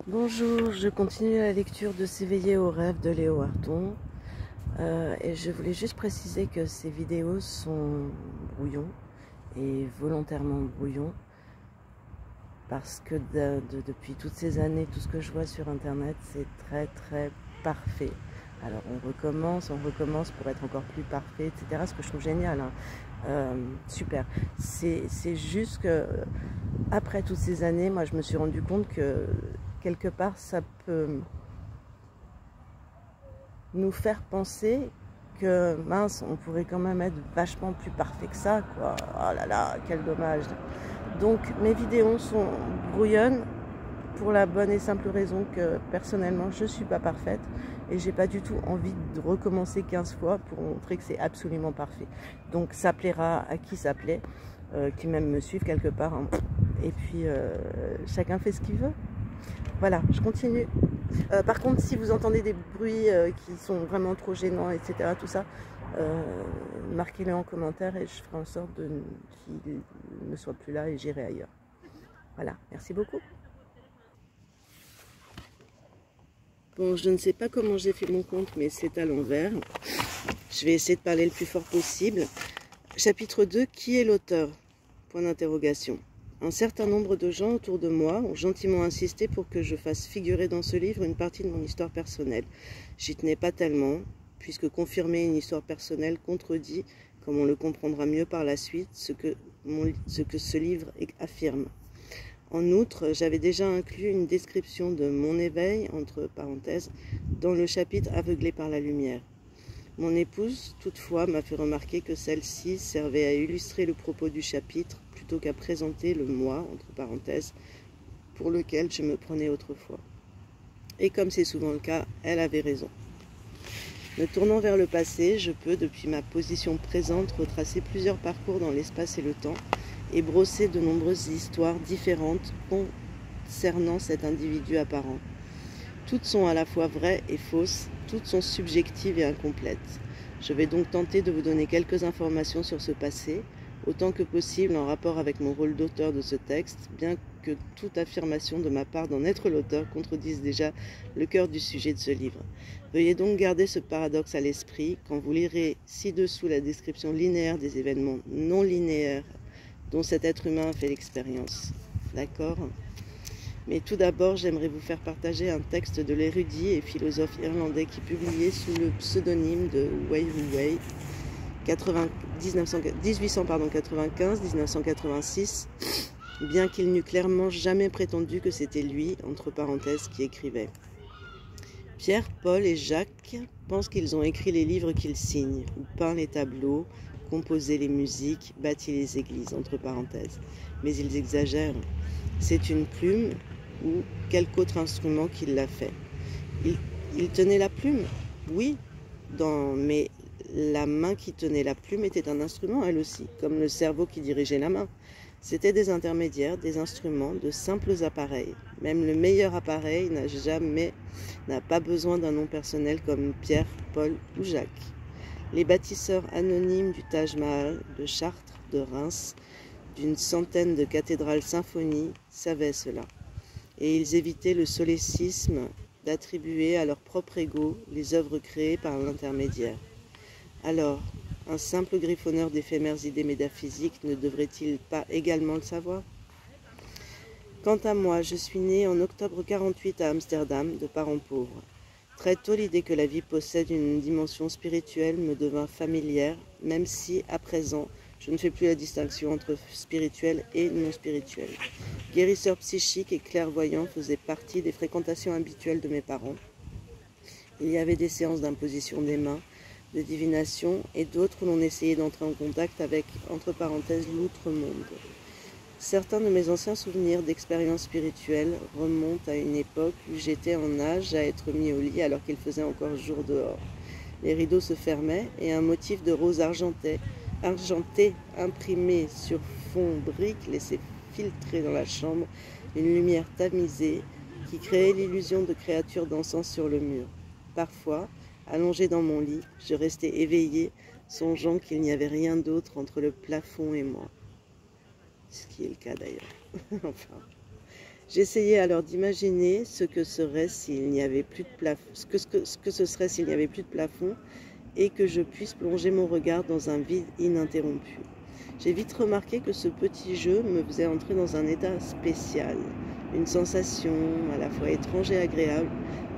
Bonjour, je continue la lecture de S'éveiller au rêve de Léo Harton et je voulais juste préciser que ces vidéos sont brouillons et volontairement brouillons parce que depuis toutes ces années, tout ce que je vois sur internet c'est très parfait. Alors on recommence pour être encore plus parfait, etc. Ce que je trouve génial, hein. Super. C'est juste que après toutes ces années, moi je me suis rendu compte que quelque part ça peut nous faire penser que mince, on pourrait quand même être vachement plus parfait que ça, quoi. Oh là là, quel dommage. Donc mes vidéos sont brouillonnes pour la bonne et simple raison que personnellement je suis pas parfaite et j'ai pas du tout envie de recommencer 15 fois pour montrer que c'est absolument parfait. Donc ça plaira à qui ça plaît, qui même me suivent quelque part, hein. Et puis chacun fait ce qu'il veut. Voilà, je continue. Par contre, si vous entendez des bruits qui sont vraiment trop gênants, etc., tout ça, marquez-les en commentaire et je ferai en sorte qu'ils ne soient plus là et j'irai ailleurs. Voilà, merci beaucoup. Bon, je ne sais pas comment j'ai fait mon compte, mais c'est à l'envers. Je vais essayer de parler le plus fort possible. Chapitre 2, qui est l'auteur? Point d'interrogation. Un certain nombre de gens autour de moi ont gentiment insisté pour que je fasse figurer dans ce livre une partie de mon histoire personnelle. J'y tenais pas tellement, puisque confirmer une histoire personnelle contredit, comme on le comprendra mieux par la suite, ce que ce livre affirme. En outre, j'avais déjà inclus une description de mon éveil, entre parenthèses, dans le chapitre Aveuglé par la lumière. Mon épouse, toutefois, m'a fait remarquer que celle-ci servait à illustrer le propos du chapitre plutôt qu'à présenter le moi, entre parenthèses, pour lequel je me prenais autrefois. Et comme c'est souvent le cas, elle avait raison. Me tournant vers le passé, je peux, depuis ma position présente, retracer plusieurs parcours dans l'espace et le temps et brosser de nombreuses histoires différentes concernant cet individu apparent. Toutes sont à la fois vraies et fausses, toutes sont subjectives et incomplètes. Je vais donc tenter de vous donner quelques informations sur ce passé, autant que possible en rapport avec mon rôle d'auteur de ce texte, bien que toute affirmation de ma part d'en être l'auteur contredise déjà le cœur du sujet de ce livre. Veuillez donc garder ce paradoxe à l'esprit quand vous lirez ci-dessous la description linéaire des événements non linéaires dont cet être humain a fait l'expérience. D'accord ? Mais tout d'abord, j'aimerais vous faire partager un texte de l'érudit et philosophe irlandais qui publiait sous le pseudonyme de Wei Wu Wei, 1895-1986, bien qu'il n'eût clairement jamais prétendu que c'était lui, entre parenthèses, qui écrivait. Pierre, Paul et Jacques pensent qu'ils ont écrit les livres qu'ils signent, ou peint les tableaux, composé les musiques, bâti les églises, entre parenthèses. Mais ils exagèrent. C'est une plume ou quelque autre instrument qui l'a fait. Il tenait la plume, oui, mais la main qui tenait la plume était un instrument, elle aussi, comme le cerveau qui dirigeait la main. C'étaient des intermédiaires, des instruments, de simples appareils. Même le meilleur appareil n'a pas besoin d'un nom personnel comme Pierre, Paul ou Jacques. Les bâtisseurs anonymes du Taj Mahal, de Chartres, de Reims, d'une centaine de cathédrales symphonies savaient cela. Et ils évitaient le solécisme d'attribuer à leur propre ego les œuvres créées par l'intermédiaire. Alors, un simple griffonneur d'éphémères idées métaphysiques ne devrait-il pas également le savoir? Quant à moi, je suis né en octobre 48 à Amsterdam, de parents pauvres. Très tôt, l'idée que la vie possède une dimension spirituelle me devint familière, même si, à présent, je ne fais plus la distinction entre spirituel et non spirituel. Guérisseur psychique et clairvoyant faisaient partie des fréquentations habituelles de mes parents. Il y avait des séances d'imposition des mains, de divination et d'autres où l'on essayait d'entrer en contact avec, entre parenthèses, l'outre-monde. Certains de mes anciens souvenirs d'expériences spirituelles remontent à une époque où j'étais en âge à être mis au lit alors qu'il faisait encore jour dehors. Les rideaux se fermaient et un motif de rose argenté imprimé sur fond brique laissait filtrer dans la chambre une lumière tamisée qui créait l'illusion de créatures dansant sur le mur. Parfois, allongé dans mon lit, je restais éveillé, songeant qu'il n'y avait rien d'autre entre le plafond et moi. Ce qui est le cas d'ailleurs. Enfin, J'essayais alors d'imaginer ce que serait s'il n'y avait plus de plafond, ce que ce serait s'il n'y avait plus de plafond et que je puisse plonger mon regard dans un vide ininterrompu. J'ai vite remarqué que ce petit jeu me faisait entrer dans un état spécial. Une sensation à la fois étrange et agréable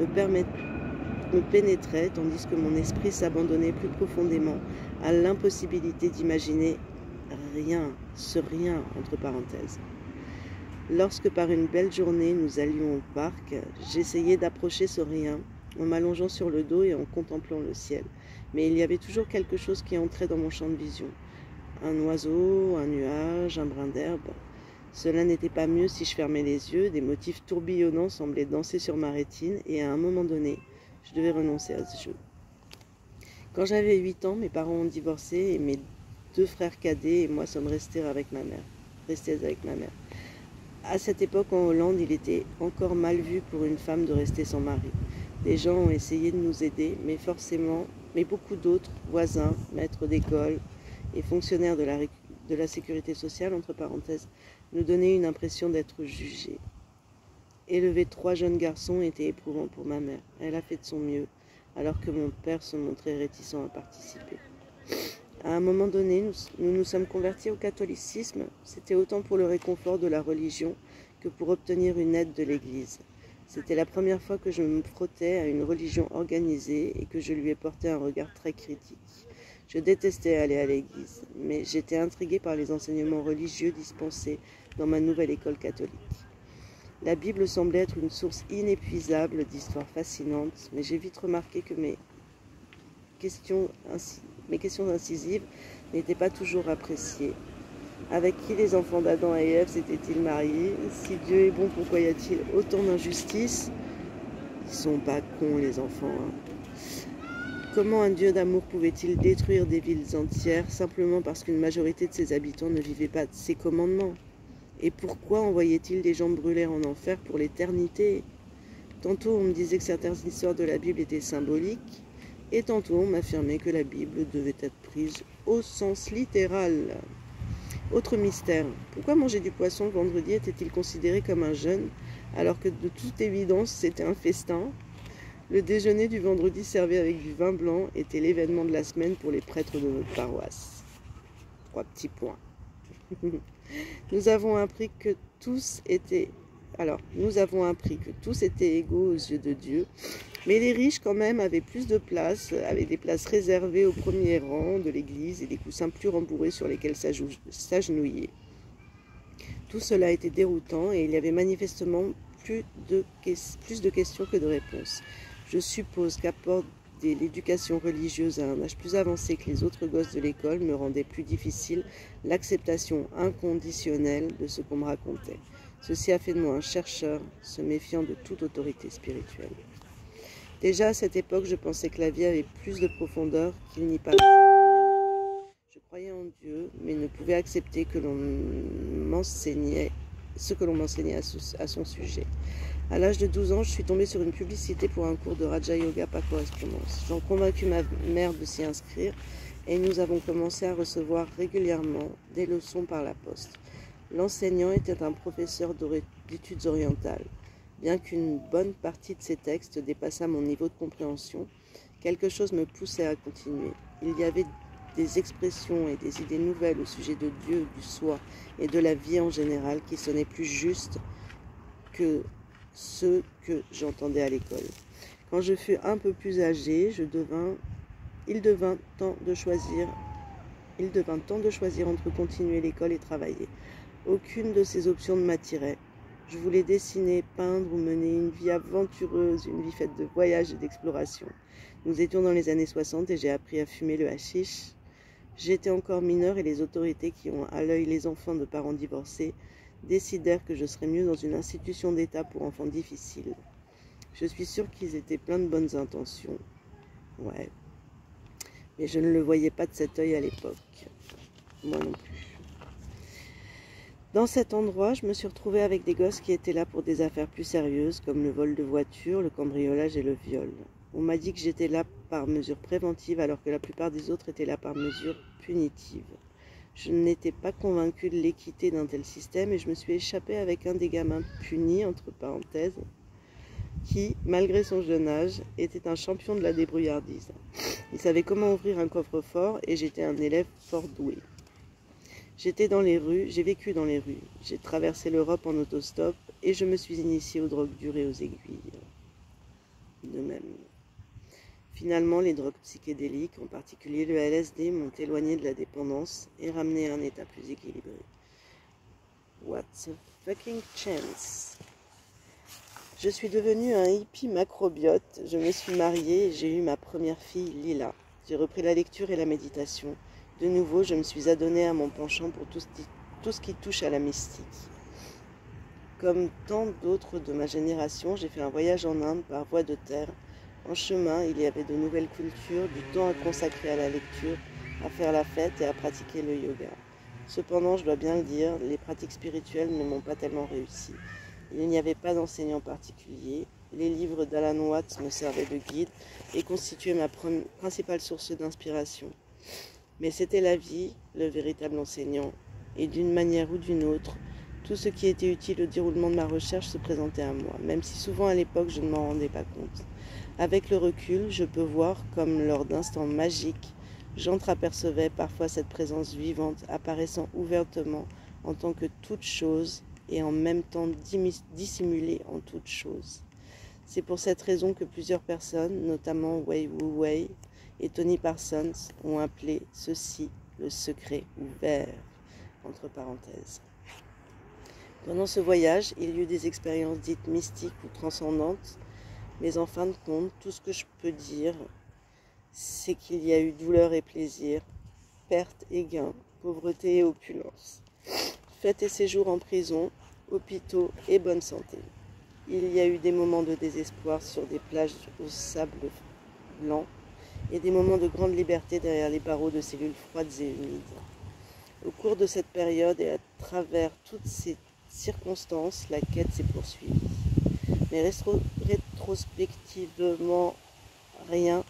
me pénétrait tandis que mon esprit s'abandonnait plus profondément à l'impossibilité d'imaginer rien, ce rien entre parenthèses. Lorsque par une belle journée nous allions au parc, j'essayais d'approcher ce rien en m'allongeant sur le dos et en contemplant le ciel. Mais il y avait toujours quelque chose qui entrait dans mon champ de vision. Un oiseau, un nuage, un brin d'herbe. Cela n'était pas mieux si je fermais les yeux, des motifs tourbillonnants semblaient danser sur ma rétine et à un moment donné, je devais renoncer à ce jeu. Quand j'avais 8 ans, mes parents ont divorcé et mes 2 frères cadets et moi sommes restés avec ma mère. À cette époque, en Hollande, il était encore mal vu pour une femme de rester sans mari. Des gens ont essayé de nous aider, mais beaucoup d'autres, voisins, maîtres d'école et fonctionnaires de la sécurité sociale, entre parenthèses, nous donnaient une impression d'être jugés. Élever 3 jeunes garçons était éprouvant pour ma mère. Elle a fait de son mieux, alors que mon père se montrait réticent à participer. À un moment donné, nous nous sommes convertis au catholicisme. C'était autant pour le réconfort de la religion que pour obtenir une aide de l'Église. C'était la première fois que je me frottais à une religion organisée et que je lui ai porté un regard très critique. Je détestais aller à l'église, mais j'étais intriguée par les enseignements religieux dispensés dans ma nouvelle école catholique. La Bible semblait être une source inépuisable d'histoires fascinantes, mais j'ai vite remarqué que mes questions incisives n'étaient pas toujours appréciées. Avec qui les enfants d'Adam et Ève s'étaient-ils mariés? Si Dieu est bon, pourquoi y a-t-il autant d'injustice? Ils sont pas cons, les enfants. Comment un Dieu d'amour pouvait-il détruire des villes entières simplement parce qu'une majorité de ses habitants ne vivaient pas de ses commandements? Et pourquoi envoyait-il des gens brûler en enfer pour l'éternité? Tantôt on me disait que certaines histoires de la Bible étaient symboliques, et tantôt on m'affirmait que la Bible devait être prise au sens littéral. Autre mystère, pourquoi manger du poisson le vendredi était-il considéré comme un jeûne, alors que de toute évidence c'était un festin? Le déjeuner du vendredi servi avec du vin blanc était l'événement de la semaine pour les prêtres de notre paroisse. 3 petits points. Nous avons appris que tous étaient égaux aux yeux de Dieu, mais les riches quand même avaient plus de place, avaient des places réservées au premier rang de l'église et des coussins plus rembourrés sur lesquels s'agenouiller. Tout cela était déroutant et il y avait manifestement plus de questions que de réponses. Je suppose qu'apporter l'éducation religieuse à un âge plus avancé que les autres gosses de l'école me rendait plus difficile l'acceptation inconditionnelle de ce qu'on me racontait. Ceci a fait de moi un chercheur, se méfiant de toute autorité spirituelle. Déjà à cette époque, je pensais que la vie avait plus de profondeur qu'il n'y paraissait. Je croyais en Dieu, mais ne pouvais accepter que l'on m'enseignait ce que l'on m'enseignait à son sujet. À l'âge de 12 ans, je suis tombée sur une publicité pour un cours de Raja Yoga par correspondance. J'ai convaincu ma mère de s'y inscrire et nous avons commencé à recevoir régulièrement des leçons par la poste. L'enseignant était un professeur d'études orientales. Bien qu'une bonne partie de ses textes dépassât mon niveau de compréhension, quelque chose me poussait à continuer. Il y avait des expressions et des idées nouvelles au sujet de Dieu, du soi et de la vie en général qui sonnaient plus justes que ceux que j'entendais à l'école. Quand je fus un peu plus âgé, il devint temps de choisir entre continuer l'école et travailler. Aucune de ces options ne m'attirait. Je voulais dessiner, peindre ou mener une vie aventureuse, une vie faite de voyages et d'exploration. Nous étions dans les années 60 et j'ai appris à fumer le hashish. J'étais encore mineure et les autorités qui ont à l'œil les enfants de parents divorcés décidèrent que je serais mieux dans une institution d'État pour enfants difficiles. Je suis sûre qu'ils étaient pleins de bonnes intentions. Ouais. Mais je ne le voyais pas de cet œil à l'époque. Moi non plus. Dans cet endroit, je me suis retrouvée avec des gosses qui étaient là pour des affaires plus sérieuses, comme le vol de voitures, le cambriolage et le viol. On m'a dit que j'étais là par mesure préventive, alors que la plupart des autres étaient là par mesure punitive. Je n'étais pas convaincue de l'équité d'un tel système et je me suis échappée avec un des gamins punis, entre parenthèses, qui, malgré son jeune âge, était un champion de la débrouillardise. Il savait comment ouvrir un coffre-fort et j'étais un élève fort doué. J'ai vécu dans les rues, j'ai traversé l'Europe en autostop et je me suis initiée aux drogues dures et aux aiguilles. De même. Finalement, les drogues psychédéliques, en particulier le LSD, m'ont éloigné de la dépendance et ramené à un état plus équilibré. What's a fucking chance? Je suis devenue un hippie macrobiote, je me suis mariée et j'ai eu ma première fille, Lila. J'ai repris la lecture et la méditation. De nouveau, je me suis adonnée à mon penchant pour tout ce qui touche à la mystique. Comme tant d'autres de ma génération, j'ai fait un voyage en Inde par voie de terre. En chemin, il y avait de nouvelles cultures, du temps à consacrer à la lecture, à faire la fête et à pratiquer le yoga. Cependant, je dois bien le dire, les pratiques spirituelles ne m'ont pas tellement réussi. Il n'y avait pas d'enseignant particulier. Les livres d'Alan Watts me servaient de guide et constituaient ma principale source d'inspiration. Mais c'était la vie, le véritable enseignant, et d'une manière ou d'une autre, tout ce qui était utile au déroulement de ma recherche se présentait à moi, même si souvent à l'époque je ne m'en rendais pas compte. Avec le recul, je peux voir comme lors d'instants magiques, j'entreapercevais parfois cette présence vivante apparaissant ouvertement en tant que toute chose et en même temps dissimulée en toute chose. C'est pour cette raison que plusieurs personnes, notamment Wei Wu Wei et Tony Parsons, ont appelé ceci le secret ouvert, entre parenthèses. Pendant ce voyage, il y eut des expériences dites mystiques ou transcendantes, mais en fin de compte, tout ce que je peux dire, c'est qu'il y a eu douleur et plaisir, perte et gain, pauvreté et opulence, fêtes et séjours en prison, hôpitaux et bonne santé. Il y a eu des moments de désespoir sur des plages au sable blanc et des moments de grande liberté derrière les barreaux de cellules froides et humides. Au cours de cette période et à travers toutes ces circonstances, la quête s'est poursuivie. Mais rétrospectivement, rien,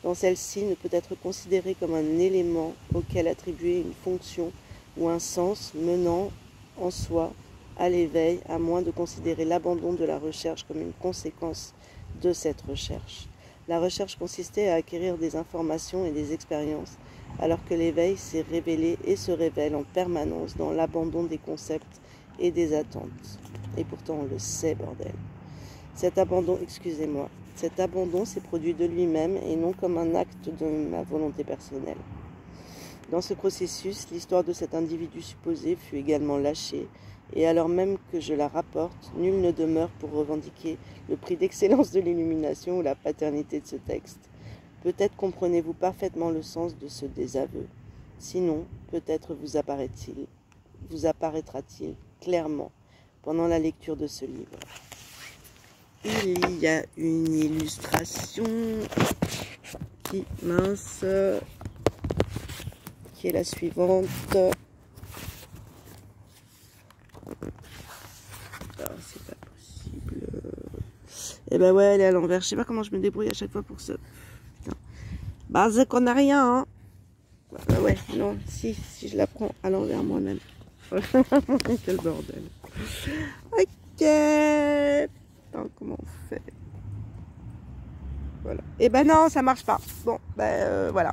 dans celle-ci ne peut être considéré comme un élément auquel attribuer une fonction ou un sens menant en soi à l'éveil, à moins de considérer l'abandon de la recherche comme une conséquence de cette recherche. La recherche consistait à acquérir des informations et des expériences, alors que l'éveil s'est révélé et se révèle en permanence dans l'abandon des concepts et des attentes. Et pourtant on le sait, bordel. Cet abandon s'est produit de lui-même et non comme un acte de ma volonté personnelle. Dans ce processus, l'histoire de cet individu supposé fut également lâchée, et alors même que je la rapporte, nul ne demeure pour revendiquer le prix d'excellence de l'illumination ou la paternité de ce texte. Peut-être comprenez-vous parfaitement le sens de ce désaveu. Sinon, peut-être vous apparaîtra-t-il clairement pendant la lecture de ce livre. Il y a une illustration qui est la suivante. Alors, c'est pas possible. Eh ben ouais, elle est à l'envers. Je sais pas comment je me débrouille à chaque fois pour ça. Putain. Bah, c'est qu'on a rien, hein. Bah ouais, non, si je la prends à l'envers moi-même. Quel bordel. Ok. Attends, comment on fait? Voilà. Eh ben non, ça marche pas. Bon, ben voilà.